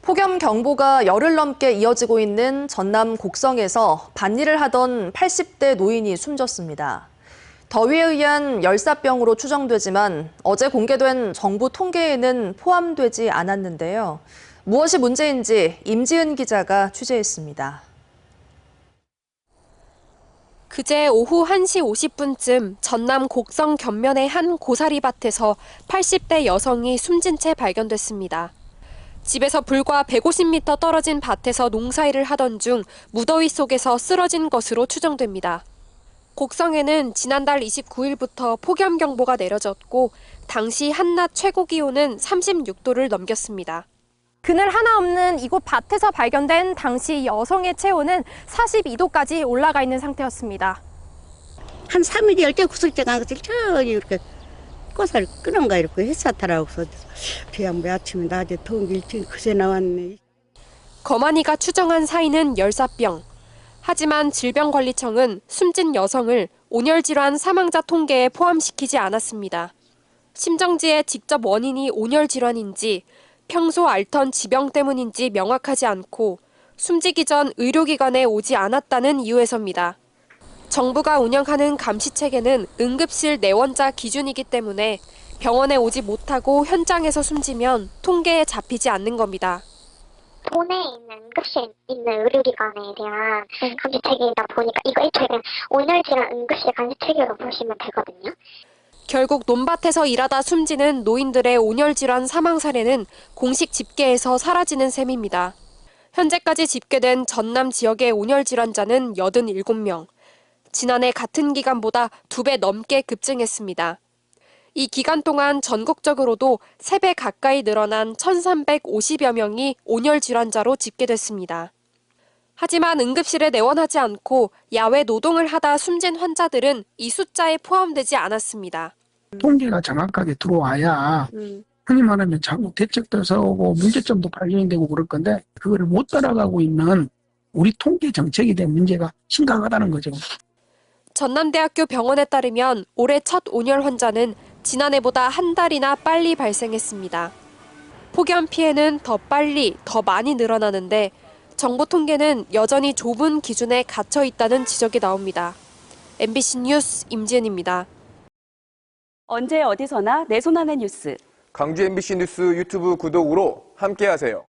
폭염 경보가 열흘 넘게 이어지고 있는 전남 곡성에서 밭일을 하던 80대 노인이 숨졌습니다. 더위에 의한 열사병으로 추정되지만 어제 공개된 정부 통계에는 포함되지 않았는데요. 무엇이 문제인지 임지은 기자가 취재했습니다. 그제 오후 1시 50분쯤 전남 곡성 견면의 한 고사리밭에서 80대 여성이 숨진 채 발견됐습니다. 집에서 불과 150m 떨어진 밭에서 농사일을 하던 중 무더위 속에서 쓰러진 것으로 추정됩니다. 곡성에는 지난달 29일부터 폭염경보가 내려졌고 당시 한낮 최고 기온은 36도를 넘겼습니다. 그늘 하나 없는 이곳 밭에서 발견된 당시 여성의 체온은 42도까지 올라가 있는 상태였습니다. 한 3일 10개 구슬째 간 것을 저기 이렇게 꽃을 끄는가 이렇게 회사 타라고서 그냥 뭐 아침에 낮에 더운 게 일찍 그새 나왔네. 거만이가 추정한 사인은 열사병. 하지만 질병관리청은 숨진 여성을 온열질환 사망자 통계에 포함시키지 않았습니다. 심정지의 직접 원인이 온열질환인지 평소 앓던 지병 때문인지 명확하지 않고 숨지기 전 의료기관에 오지 않았다는 이유에서입니다. 정부가 운영하는 감시체계는 응급실 내원자 기준이기 때문에 병원에 오지 못하고 현장에서 숨지면 통계에 잡히지 않는 겁니다. 도내에 있는 응급실 있는 의료기관에 대한 감시체계이다 보니까 이거 애초에 그냥 온열질환 응급실 감시체계로 보시면 되거든요. 결국 논밭에서 일하다 숨지는 노인들의 온열질환 사망 사례는 공식 집계에서 사라지는 셈입니다. 현재까지 집계된 전남 지역의 온열질환자는 87명. 지난해 같은 기간보다 2배 넘게 급증했습니다. 이 기간 동안 전국적으로도 3배 가까이 늘어난 1,350여 명이 온열질환자로 집계됐습니다. 하지만 응급실에 내원하지 않고 야외 노동을 하다 숨진 환자들은 이 숫자에 포함되지 않았습니다. 통계가 정확하게 들어와야 흔히 말하면 자꾸 대책도 세우고 문제점도 발견되고 그럴 건데 그거를 못 따라가고 있는 우리 통계 정책에 대한 문제가 심각하다는 거죠. 전남대학교 병원에 따르면 올해 첫 온열 환자는 지난해보다 한 달이나 빨리 발생했습니다. 폭염 피해는 더 빨리, 더 많이 늘어나는데 정부 통계는 여전히 좁은 기준에 갇혀 있다는 지적이 나옵니다. MBC 뉴스 임지은입니다. 언제 어디서나 내 손 안의 뉴스. 광주 MBC 뉴스 유튜브 구독으로 함께하세요.